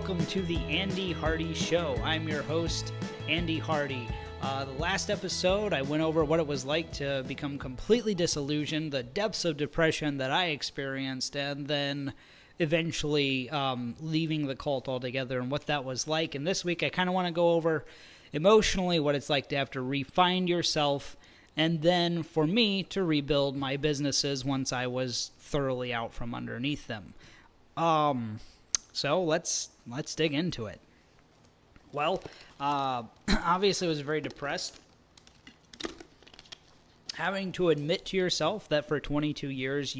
welcome to the Andy Hardy Show. I'm your host, Andy Hardy. The last episode, I went over what it was like to become completely disillusioned, the depths of depression that I experienced, and then eventually leaving the cult altogether and what that was like. And this week, I kind of want to go over emotionally what it's like to have to re-find yourself, and then for me to rebuild my businesses once I was thoroughly out from underneath them. So let's dig into it. Well, obviously I was very depressed. Having to admit to yourself that for 22 years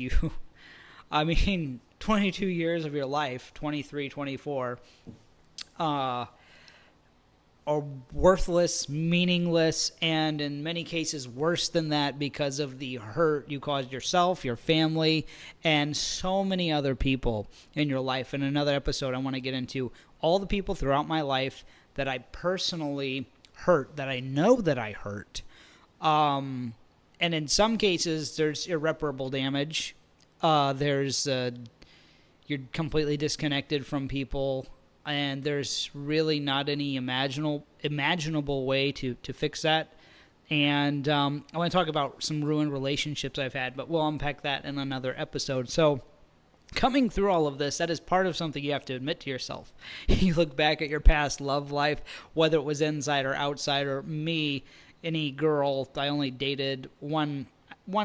22 years of your life, 23, 24, are worthless, meaningless, and in many cases worse than that because of the hurt you caused yourself, your family, and so many other people in your life. In another episode, I want to get into all the people throughout my life that I personally hurt, that I know that I hurt. And in some cases, there's irreparable damage. You're completely disconnected from people, and there's really not any imaginable way to fix that. And I want to talk about some ruined relationships I've had, but we'll unpack that in another episode. So coming through all of this, that is part of something you have to admit to yourself. You look back at your past love life, whether it was inside or outside, or me, any girl. I only dated one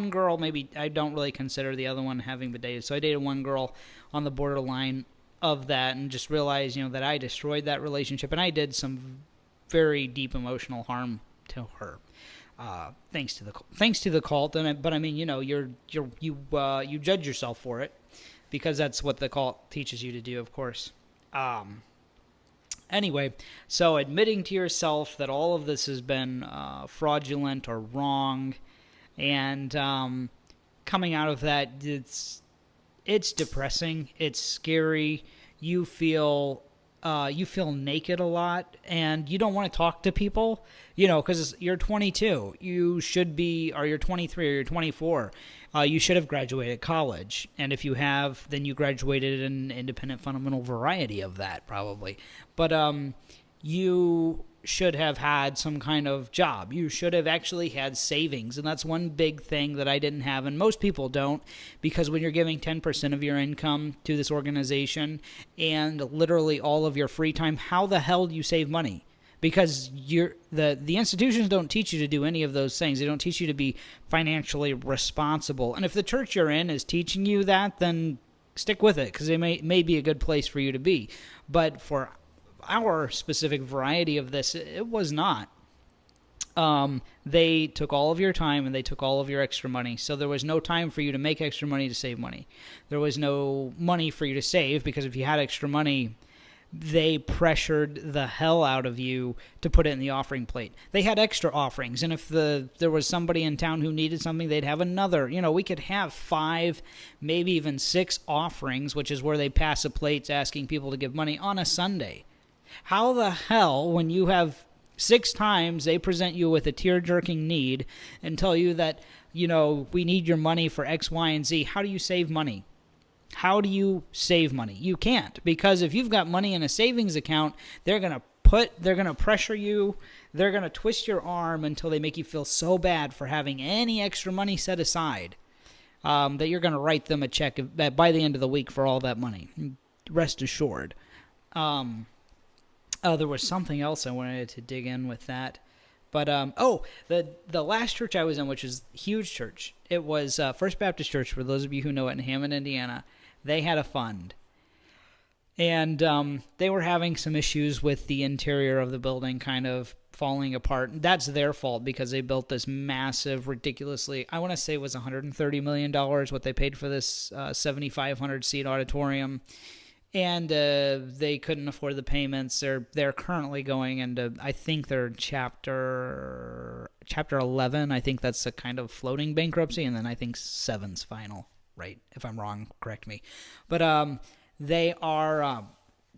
girl. Maybe I don't really consider the other one having been dated. So I dated one girl on the borderline of that, and just realized, that I destroyed that relationship, and I did some very deep emotional harm to her. Thanks to the cult, but I mean, you judge yourself for it, because that's what the cult teaches you to do, of course. Anyway, so admitting to yourself that all of this has been fraudulent or wrong, and coming out of that, it's depressing. It's scary. You feel naked a lot, and you don't want to talk to people, because you're 22. You should be, or you're 23, or you're 24. You should have graduated college, and if you have, then you graduated in independent fundamental variety of that, probably. But you should have had some kind of job. You should have actually had savings, and that's one big thing that I didn't have, and most people don't, because when you're giving 10% of your income to this organization and literally all of your free time, how the hell do you save money? Because the institutions don't teach you to do any of those things. They don't teach you to be financially responsible. And if the church you're in is teaching you that, then stick with it, because it may be a good place for you to be. But for our specific variety of this, it was not. They took all of your time, and they took all of your extra money. So there was no time for you to make extra money to save money. There was no money for you to save, because if you had extra money, they pressured the hell out of you to put it in the offering plate. They had extra offerings, and if there was somebody in town who needed something, they'd have another. We could have 5, maybe even 6 offerings, which is where they pass the plates asking people to give money on a Sunday. How the hell, when you have 6 times they present you with a tear-jerking need and tell you that, we need your money for X, Y, and Z, how do you save money? How do you save money? You can't, because if you've got money in a savings account, they're going to pressure you, they're going to twist your arm until they make you feel so bad for having any extra money set aside that you're going to write them a check by the end of the week for all that money. Rest assured. There was something else I wanted to dig in with that. But, the last church I was in, which is a huge church, it was First Baptist Church, for those of you who know it, in Hammond, Indiana. They had a fund. And they were having some issues with the interior of the building kind of falling apart. That's their fault, because they built this massive, ridiculously, I want to say it was $130 million, what they paid for this 7,500-seat auditorium. And they couldn't afford the payments. They're currently going into, I think they're chapter 11. I think that's a kind of floating bankruptcy, and then I think 7's final. Right? If I'm wrong, correct me. But they are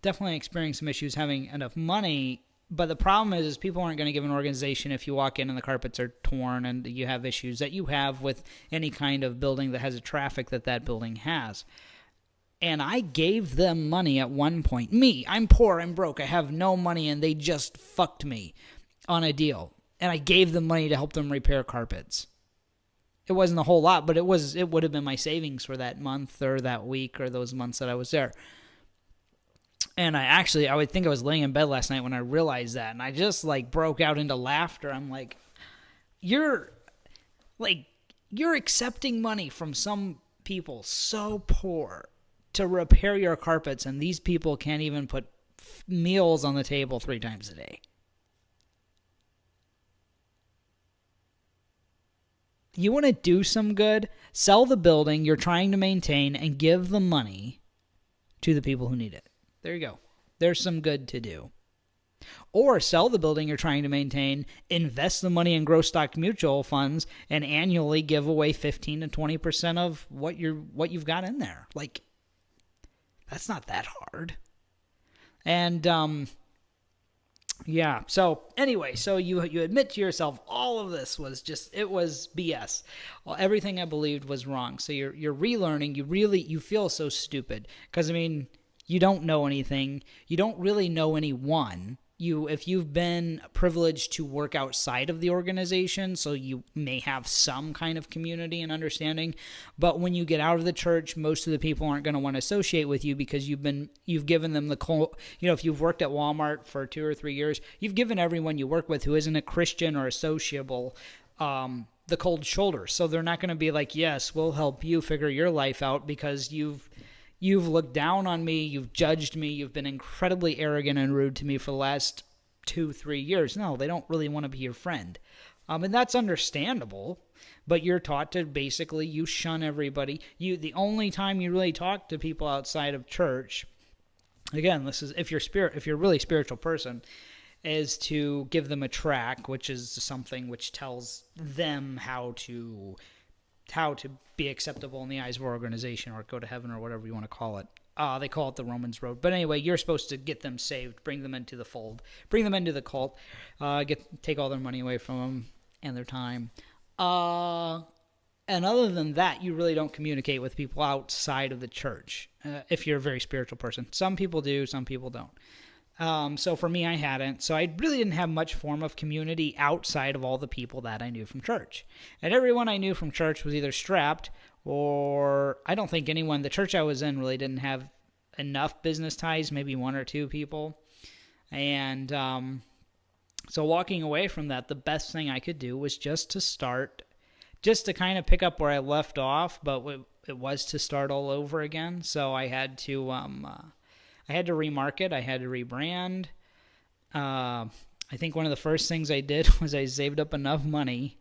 definitely experiencing some issues having enough money. But the problem is people aren't going to give an organization if you walk in and the carpets are torn and you have issues that you have with any kind of building that has a traffic that building has. And I gave them money at one point. Me, I'm poor, I'm broke, I have no money, and they just fucked me on a deal. And I gave them money to help them repair carpets. It wasn't a whole lot, but it would have been my savings for that month or that week or those months that I was there. And I would think I was laying in bed last night when I realized that, and I just like broke out into laughter. I'm like, you're accepting money from some people so poor to repair your carpets, and these people can't even put meals on the table 3 times a day. You want to do some good? Sell the building you're trying to maintain and give the money to the people who need it. There you go. There's some good to do. Or sell the building you're trying to maintain, invest the money in growth stock mutual funds, and annually give away 15 to 20% of what you've got in there. Like, that's not that hard. And yeah. So anyway, so you admit to yourself all of this was it was BS. Well, everything I believed was wrong. So you're relearning. You feel so stupid because I mean, you don't know anything. You don't really know anyone. If you've been privileged to work outside of the organization, so you may have some kind of community and understanding, but when you get out of the church, most of the people aren't going to want to associate with you because you've given them if you've worked at Walmart for 2 or 3 years, you've given everyone you work with who isn't a Christian or a sociable the cold shoulder. So they're not going to be like, yes, we'll help you figure your life out because you've looked down on me, you've judged me, you've been incredibly arrogant and rude to me for the last 2-3 years. No, they don't really want to be your friend. And that's understandable, but you're taught to basically, you shun everybody. The only time you really talk to people outside of church, again, this is if you're a really spiritual person, is to give them a track, which is something which tells them how to be acceptable in the eyes of our organization or go to heaven or whatever you want to call it. They call it the Romans Road. But anyway, you're supposed to get them saved, bring them into the fold, bring them into the cult, take all their money away from them and their time. And other than that, you really don't communicate with people outside of the church if you're a very spiritual person. Some people do, some people don't. So for me, I hadn't. So I really didn't have much form of community outside of all the people that I knew from church. And everyone I knew from church was either strapped or I don't think the church I was in really didn't have enough business ties, maybe 1 or 2 people. And so walking away from that, the best thing I could do was just to kind of pick up where I left off, but it was to start all over again. So I had to remarket. I had to rebrand. I think one of the first things I did was I saved up enough money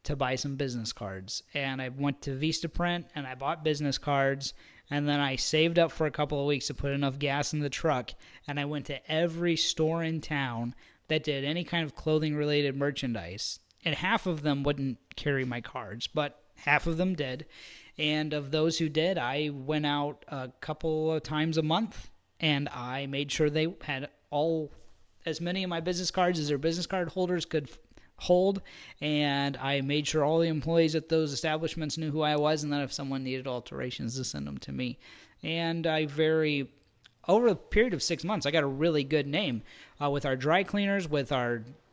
to buy some business cards. And I went to Vistaprint and I bought business cards. And then I saved up for a couple of weeks to put enough gas in the truck. And I went to every store in town that did any kind of clothing-related merchandise. And half of them wouldn't carry my cards, but half of them did. And of those who did, I went out a couple of times a month. And I made sure they had as many of my business cards as their business card holders could hold. And I made sure all the employees at those establishments knew who I was and that if someone needed alterations to send them to me. And over a period of 6 months, I got a really good name with our dry cleaners,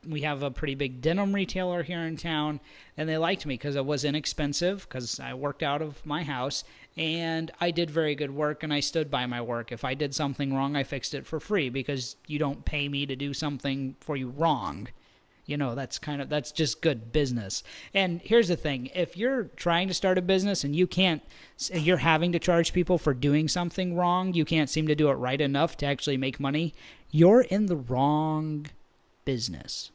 we have a pretty big denim retailer here in town, and they liked me because I was inexpensive, because I worked out of my house, and I did very good work, and I stood by my work. If I did something wrong, I fixed it for free, because you don't pay me to do something for you wrong. That's just good business. And here's the thing. If you're trying to start a business and you're having to charge people for doing something wrong, you can't seem to do it right enough to actually make money, you're in the wrong business.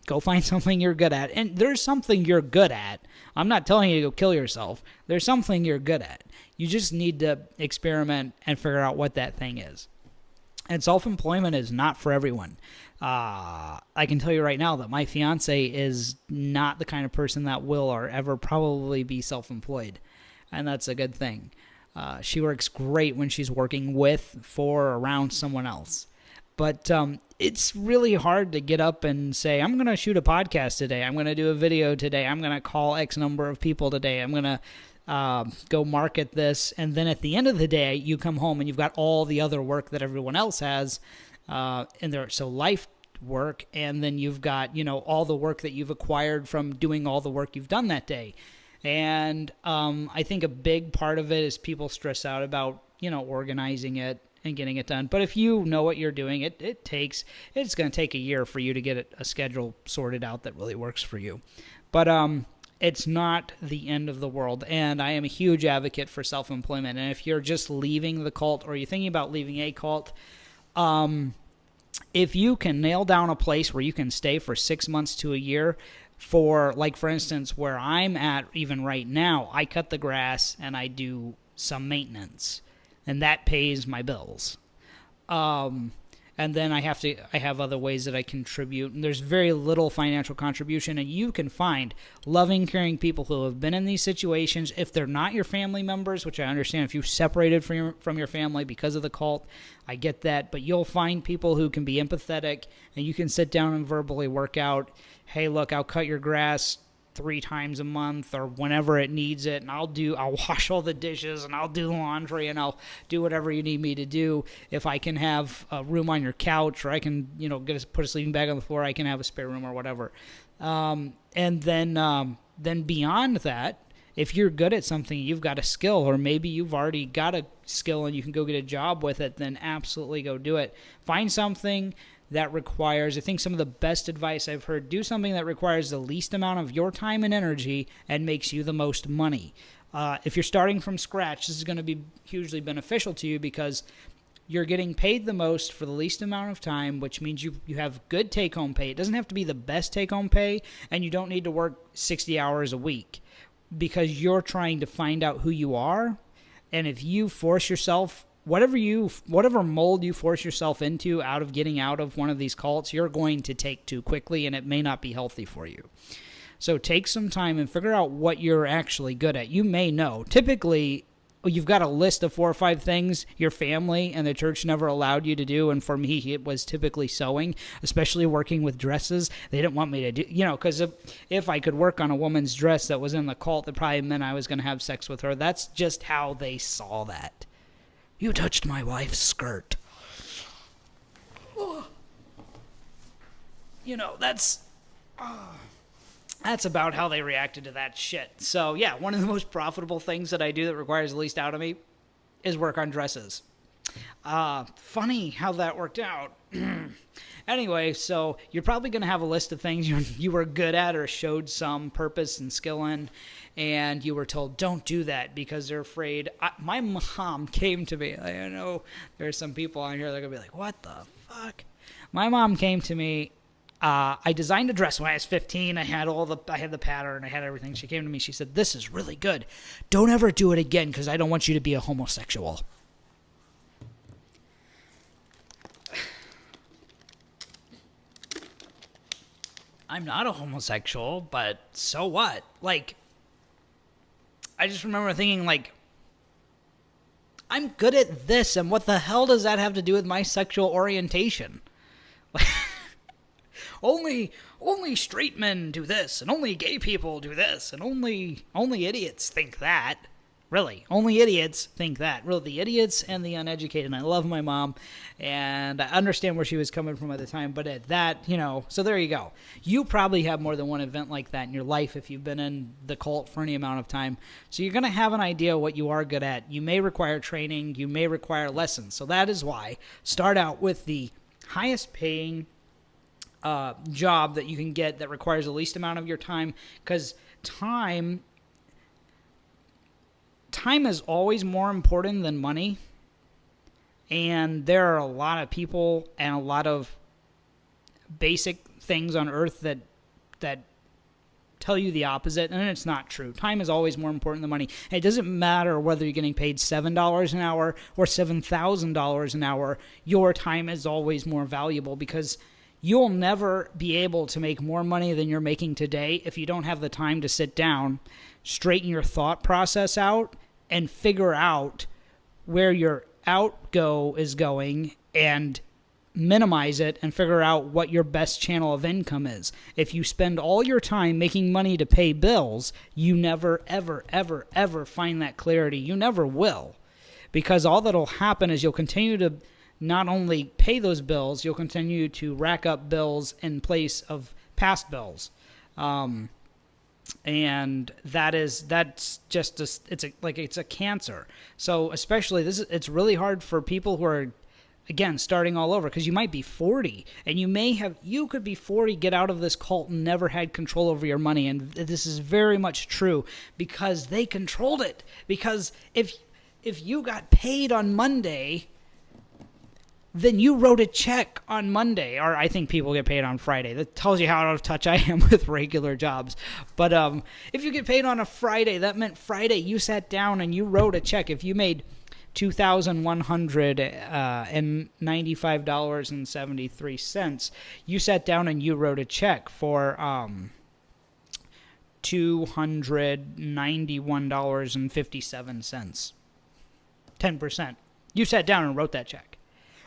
Go find something you're good at. And there's something you're good at. I'm not telling you to go kill yourself. There's something you're good at. You just need to experiment and figure out what that thing is. And self-employment is not for everyone. I can tell you right now that my fiance is not the kind of person that will or ever probably be self-employed. And that's a good thing. She works great when she's working with, for, around someone else. But it's really hard to get up and say, I'm going to shoot a podcast today. I'm going to do a video today. I'm going to call X number of people today. I'm going to go market this, and then at the end of the day, you come home and you've got all the other work that everyone else has, so life work, and then you've got, all the work that you've acquired from doing all the work you've done that day. And I think a big part of it is people stress out about, organizing it and getting it done. But if you know what you're doing, it's going to take a year for you to get a schedule sorted out that really works for you. But it's not the end of the world, and I am a huge advocate for self-employment. And if you're just leaving the cult, or you're thinking about leaving a cult, if you can nail down a place where you can stay for 6 months to a year, for instance, where I'm at even right now, I cut the grass and I do some maintenance, and that pays my bills. And then I have other ways that I contribute. And there's very little financial contribution, and you can find loving, caring people who have been in these situations. If they're not your family members, which I understand, if you've separated from your family because of the cult, I get that. But you'll find people who can be empathetic, and you can sit down and verbally work out, hey, look, I'll cut your grass 3 times a month or whenever it needs it, and I'll wash all the dishes, and I'll do laundry, and I'll do whatever you need me to do. If I can have a room on your couch, or I can put a sleeping bag on the floor, I can have a spare room or whatever. And then beyond that, if you're good at something, you've got a skill, or maybe you've already got a skill and you can go get a job with it, then absolutely go do it. Find something that requires, I think some of the best advice I've heard, do something that requires the least amount of your time and energy and makes you the most money. If you're starting from scratch, this is going to be hugely beneficial to you, because you're getting paid the most for the least amount of time, which means you have good take-home pay. It doesn't have to be the best take-home pay, and you don't need to work 60 hours a week, because you're trying to find out who you are. And if you force yourself, whatever mold you force yourself into out of getting out of one of these cults, you're going to take too quickly, and it may not be healthy for you. So take some time and figure out what you're actually good at. You may know. Typically, you've got a list of 4 or 5 things your family and the church never allowed you to do. And for me, it was typically sewing, especially working with dresses. They didn't want me to do, because if I could work on a woman's dress that was in the cult, that probably meant I was going to have sex with her. That's just how they saw that. You touched my wife's skirt. That's about how they reacted to that shit. So, yeah, one of the most profitable things that I do that requires the least out of me is work on dresses. Funny how that worked out. Anyway, so you're probably going to have a list of things you were good at or showed some purpose and skill in, and you were told, don't do that because they're afraid. My mom came to me. I know there's some people on here that are going to be like, what the fuck? My mom came to me. I designed a dress when I was 15. I had the pattern. I had everything. She came to me. She said, this is really good. Don't ever do it again, because I don't want you to be a homosexual. I'm not a homosexual, but so what? I just remember thinking, I'm good at this, and what the hell does that have to do with my sexual orientation? Only straight men do this, and only gay people do this, and only idiots think that. Really, only idiots think that. Really, the idiots and the uneducated. And I love my mom, and I understand where she was coming from at the time. But at that, so there you go. You probably have more than one event like that in your life if you've been in the cult for any amount of time. So you're going to have an idea what you are good at. You may require training. You may require lessons. So that is why start out with the highest paying job that you can get that requires the least amount of your time, because time is always more important than money, and there are a lot of people and a lot of basic things on earth that tell you the opposite, and it's not true. Time is always more important than money. And it doesn't matter whether you're getting paid $7 an hour or $7,000 an hour. Your time is always more valuable, because you'll never be able to make more money than you're making today if you don't have the time to sit down, straighten your thought process out, and figure out where your outgo is going, and minimize it and figure out what your best channel of income is. If you spend all your time making money to pay bills, you never, ever, ever, ever find that clarity. You never will. Because all that'll happen is you'll continue to not only pay those bills, you'll continue to rack up bills in place of past bills. And that's just it's a cancer. So especially it's really hard for people who are, again, starting all over, because you might be 40 and you could be 40, get out of this cult and never had control over your money. And this is very much true because they controlled it. Because if you got paid on Monday, then you wrote a check on Monday, or I think people get paid on Friday. That tells you how out of touch I am with regular jobs. But if you get paid on a Friday, that meant Friday you sat down and you wrote a check. If you made $2,195.73, you sat down and you wrote a check for $291.57. 10%. You sat down and wrote that check.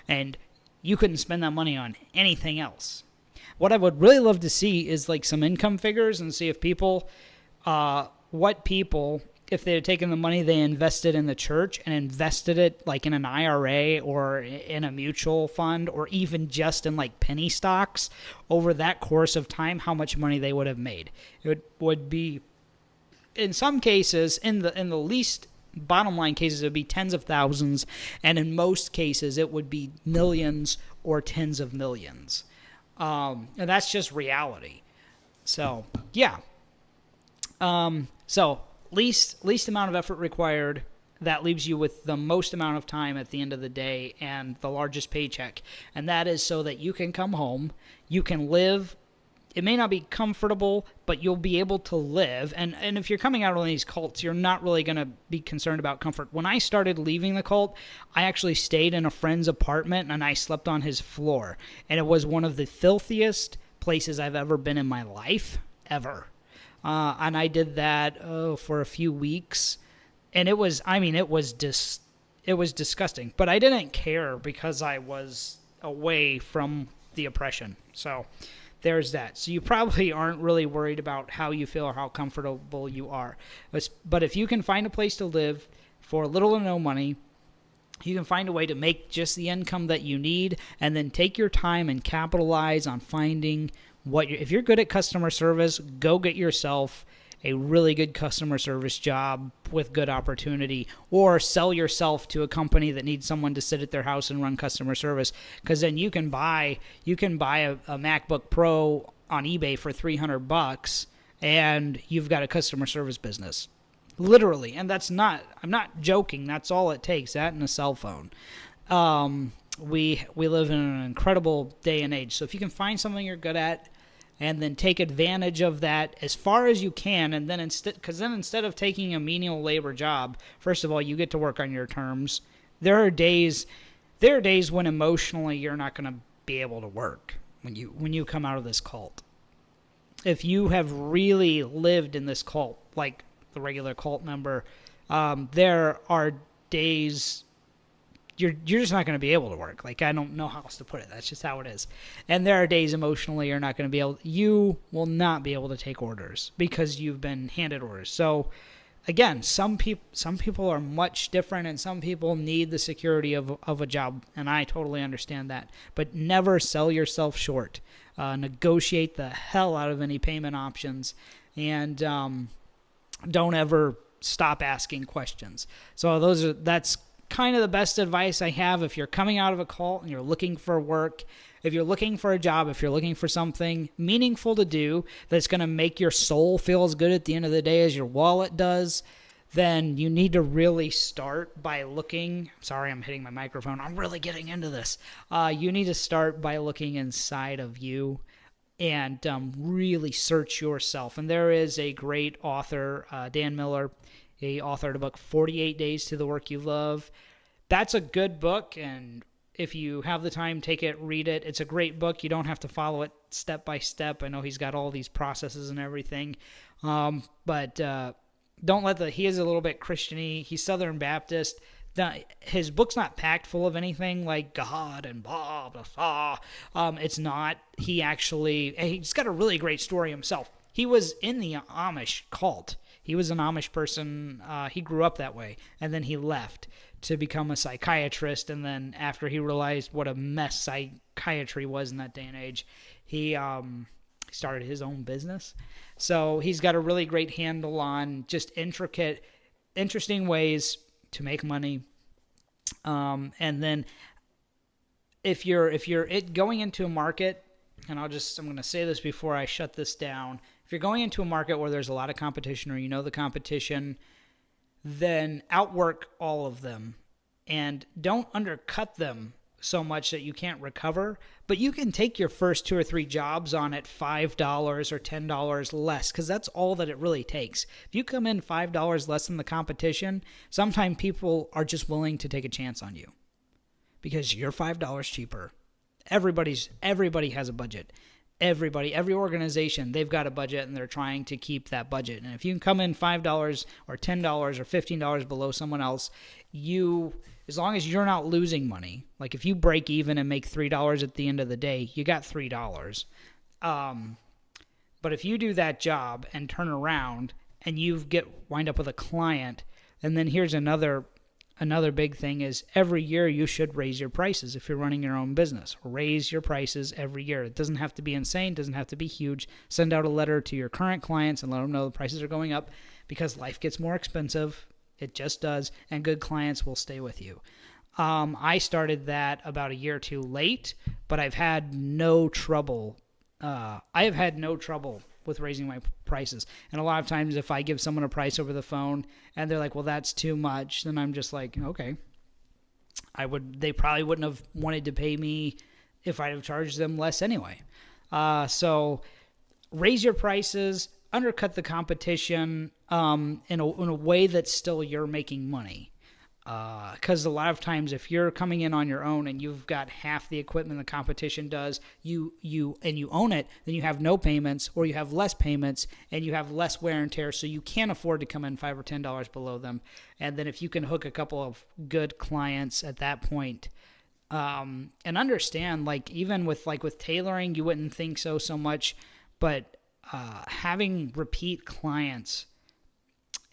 And you couldn't spend that money on anything else. What I would really love to see is like some income figures and see if if they had taken the money they invested in the church and invested it like in an IRA or in a mutual fund or even just in like penny stocks over that course of time, how much money they would have made. It would be, in some cases, in the least bottom line cases, it would be tens of thousands, and in most cases it would be millions or tens of millions. And that's just reality. So yeah. So least amount of effort required. That leaves you with the most amount of time at the end of the day and the largest paycheck. And that is so that you can come home, you can live. It may not be comfortable, but you'll be able to live. And if you're coming out of one of these cults, you're not really going to be concerned about comfort. When I started leaving the cult, I actually stayed in a friend's apartment and I slept on his floor. And it was one of the filthiest places I've ever been in my life, ever. And I did that for a few weeks. And it was disgusting. But I didn't care because I was away from the oppression. So there's that. So you probably aren't really worried about how you feel or how comfortable you are. But if you can find a place to live for little or no money, you can find a way to make just the income that you need and then take your time and capitalize on finding if you're good at customer service, go get yourself a really good customer service job with good opportunity, or sell yourself to a company that needs someone to sit at their house and run customer service, because then you can buy a MacBook Pro on eBay for $300 and you've got a customer service business. Literally. And I'm not joking. That's all it takes, that and a cell phone. We live in an incredible day and age. So if you can find something you're good at and then take advantage of that as far as you can, and then instead of taking a menial labor job, first of all, you get to work on your terms. There are days when emotionally you're not going to be able to work when you come out of this cult. If you have really lived in this cult, like the regular cult member, there are days you're just not going to be able to work. Like, I don't know how else to put it. That's just how it is. And there are days emotionally you will not be able to take orders because you've been handed orders. So again, some people are much different, and some people need the security of a job, and I totally understand that. But never sell yourself short. Negotiate the hell out of any payment options, and don't ever stop asking questions. So that's kind of the best advice I have if you're coming out of a cult and you're looking for work, if you're looking for a job, if you're looking for something meaningful to do that's going to make your soul feel as good at the end of the day as your wallet does, then you need to really start by looking. Sorry, I'm hitting my microphone. I'm really getting into this. You need to start by looking inside of you and really search yourself. And there is a great author, Dan Miller. He authored a book, 48 Days to the Work You Love. That's a good book, and if you have the time, take it, read it. It's a great book. You don't have to follow it step by step. I know he's got all these processes and everything, but don't let he is a little bit Christian-y. He's Southern Baptist. his book's not packed full of anything like God and blah, blah, blah. It's not. He's got a really great story himself. He was in the Amish cult. He was an Amish person. He grew up that way, and then he left to become a psychiatrist. And then after he realized what a mess psychiatry was in that day and age, he started his own business. So he's got a really great handle on just intricate, interesting ways to make money. And then if you're going into a market, and I'm going to say this before I shut this down. If you're going into a market where there's a lot of competition, or you know the competition, then outwork all of them and don't undercut them so much that you can't recover. But you can take your first 2 or 3 jobs on at $5 or $10 less, because that's all that it really takes. If you come in $5 less than the competition, sometimes people are just willing to take a chance on you because you're $5 cheaper. Everybody has a budget. Every organization, they've got a budget, and they're trying to keep that budget. And if you can come in $5 or $10 or $15 below someone else, as long as you're not losing money, like if you break even and make $3 at the end of the day, you got $3. But if you do that job and turn around and wind up with a client, and then here's another big thing is every year you should raise your prices if you're running your own business. Raise your prices every year. It doesn't have to be insane. It doesn't have to be huge. Send out a letter to your current clients and let them know the prices are going up, because life gets more expensive. It just does, and good clients will stay with you. I started that about a year or 2 late, but I've had no trouble. With raising my prices. And a lot of times if I give someone a price over the phone and they're like, well, that's too much, then I'm just like, okay. They probably wouldn't have wanted to pay me if I'd have charged them less anyway. So raise your prices, undercut the competition in a way that still you're making money. Because a lot of times if you're coming in on your own and you've got half the equipment the competition does, you own it, then you have no payments, or you have less payments and you have less wear and tear, so you can't afford to come in $5 or $10 below them. And then if you can hook a couple of good clients at that point, and understand, like even with tailoring, you wouldn't think so much, but having repeat clients,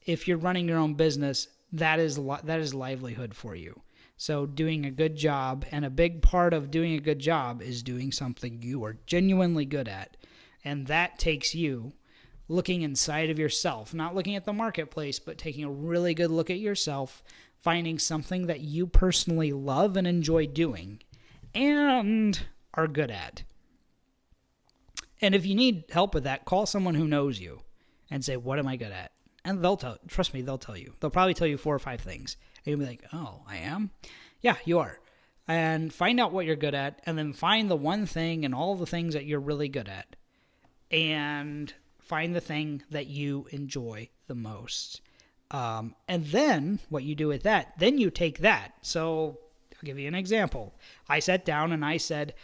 if you're running your own business, that is livelihood for you. So doing a good job, and a big part of doing a good job is doing something you are genuinely good at. And that takes you looking inside of yourself, not looking at the marketplace, but taking a really good look at yourself, finding something that you personally love and enjoy doing and are good at. And if you need help with that, call someone who knows you and say, what am I good at? And trust me, they'll tell you. They'll probably tell you 4 or 5 things. And you'll be like, oh, I am? Yeah, you are. And find out what you're good at, and then find the one thing and all the things that you're really good at. And find the thing that you enjoy the most. And then what you do with that, then you take that. So I'll give you an example. I sat down and I said,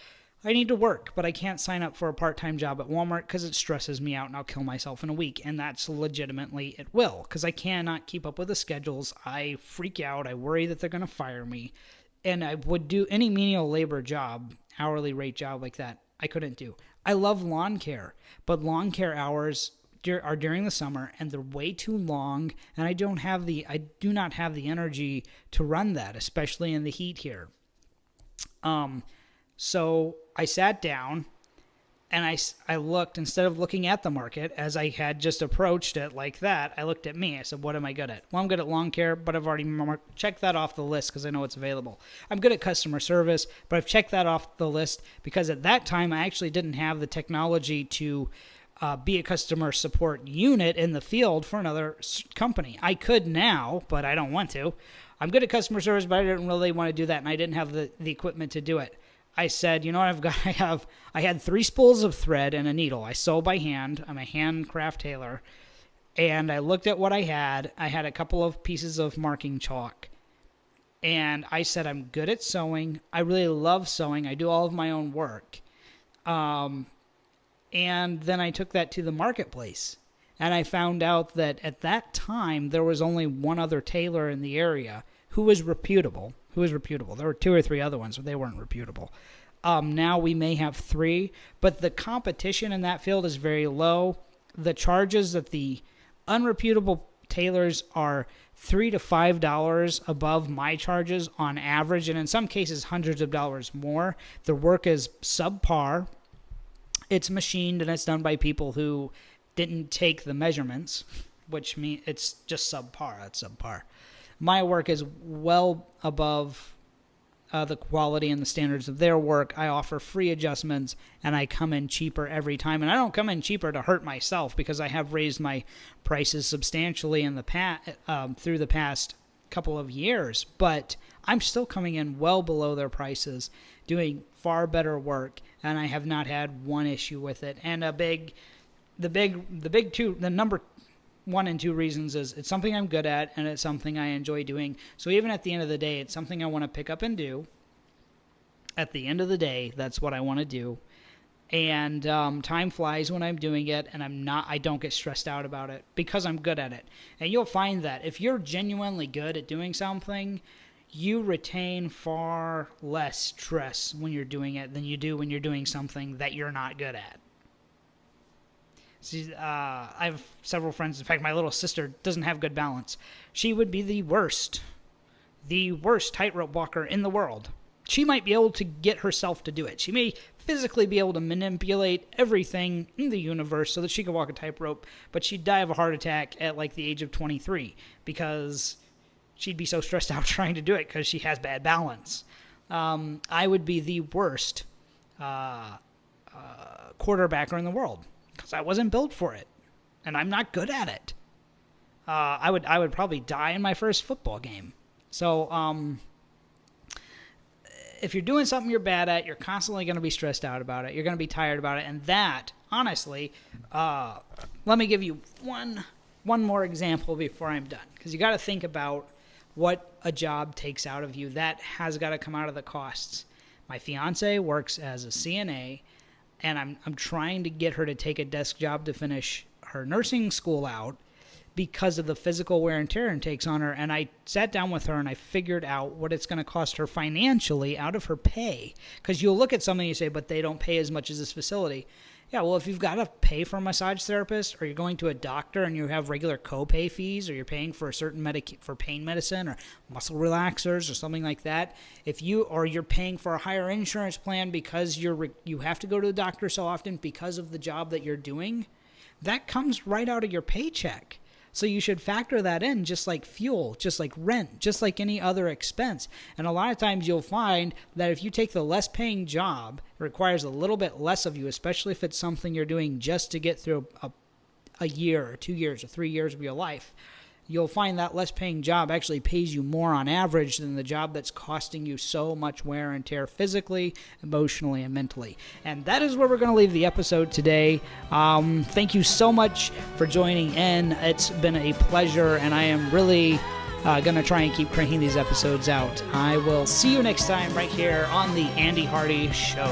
I need to work, but I can't sign up for a part-time job at Walmart because it stresses me out and I'll kill myself in a week. And that's legitimately, it will, because I cannot keep up with the schedules. I freak out. I worry that they're going to fire me. And I would do any menial labor job, hourly rate job like that, I couldn't do. I love lawn care, but lawn care hours are during the summer and they're way too long. And I do not have the energy to run that, especially in the heat here. So I sat down and I looked, instead of looking at the market as I had just approached it like that, I looked at me. I said, what am I good at? Well, I'm good at lawn care, but I've already checked that off the list because I know it's available. I'm good at customer service, but I've checked that off the list because at that time I actually didn't have the technology to be a customer support unit in the field for another company. I could now, but I don't want to. I'm good at customer service, but I didn't really want to do that, and I didn't have the equipment to do it. I said, you know what I've got? I had 3 spools of thread and a needle. I sew by hand. I'm a handcraft tailor. And I looked at what I had. I had a couple of pieces of marking chalk. And I said, I'm good at sewing. I really love sewing. I do all of my own work. And then I took that to the marketplace. And I found out that at that time, there was only one other tailor in the area who was reputable. There were 2 or 3 other ones, but they weren't reputable. Now we may have 3, but the competition in that field is very low. The charges that the unreputable tailors are $3 to $5 above my charges on average, and in some cases hundreds of dollars more. The work is subpar. It's machined and it's done by people who didn't take the measurements, which means it's just subpar. That's subpar. My work is well above the quality and the standards of their work. I offer free adjustments, and I come in cheaper every time. And I don't come in cheaper to hurt myself, because I have raised my prices substantially in the through the past couple of years. But I'm still coming in well below their prices, doing far better work, and I have not had one issue with it. And the number 1 and 2 reasons is it's something I'm good at, and it's something I enjoy doing. So even at the end of the day, it's something I want to pick up and do. At the end of the day, that's what I want to do. And time flies when I'm doing it, and I don't get stressed out about it because I'm good at it. And you'll find that if you're genuinely good at doing something, you retain far less stress when you're doing it than you do when you're doing something that you're not good at. See, I have several friends. In fact, my little sister doesn't have good balance. She would be the worst tightrope walker in the world. She might be able to get herself to do it. She may physically be able to manipulate everything in the universe so that she can walk a tightrope, but she'd die of a heart attack at like the age of 23 because she'd be so stressed out trying to do it because she has bad balance. I would be the worst quarterbacker in the world, because I wasn't built for it, and I'm not good at it. I would probably die in my first football game. So if you're doing something you're bad at, you're constantly going to be stressed out about it. You're going to be tired about it, and that, honestly, let me give you one more example before I'm done, because you got to think about what a job takes out of you. That has got to come out of the costs. My fiance works as a CNA, and I'm trying to get her to take a desk job to finish her nursing school out because of the physical wear and tear it takes on her. And I sat down with her and I figured out what it's going to cost her financially out of her pay. Because you'll look at something and you say, but they don't pay as much as this facility. Yeah, well, if you've got to pay for a massage therapist, or you're going to a doctor and you have regular copay fees, or you're paying for a certain for pain medicine or muscle relaxers or something like that, you're paying for a higher insurance plan because you have to go to the doctor so often because of the job that you're doing, that comes right out of your paycheck. So you should factor that in, just like fuel, just like rent, just like any other expense. And a lot of times you'll find that if you take the less paying job, it requires a little bit less of you, especially if it's something you're doing just to get through a year or 2 years or 3 years of your life. You'll find that less paying job actually pays you more on average than the job that's costing you so much wear and tear physically, emotionally, and mentally. And that is where we're going to leave the episode today. Thank you so much for joining in. It's been a pleasure, and I am really going to try and keep cranking these episodes out. I will see you next time right here on the Andy Hardy Show.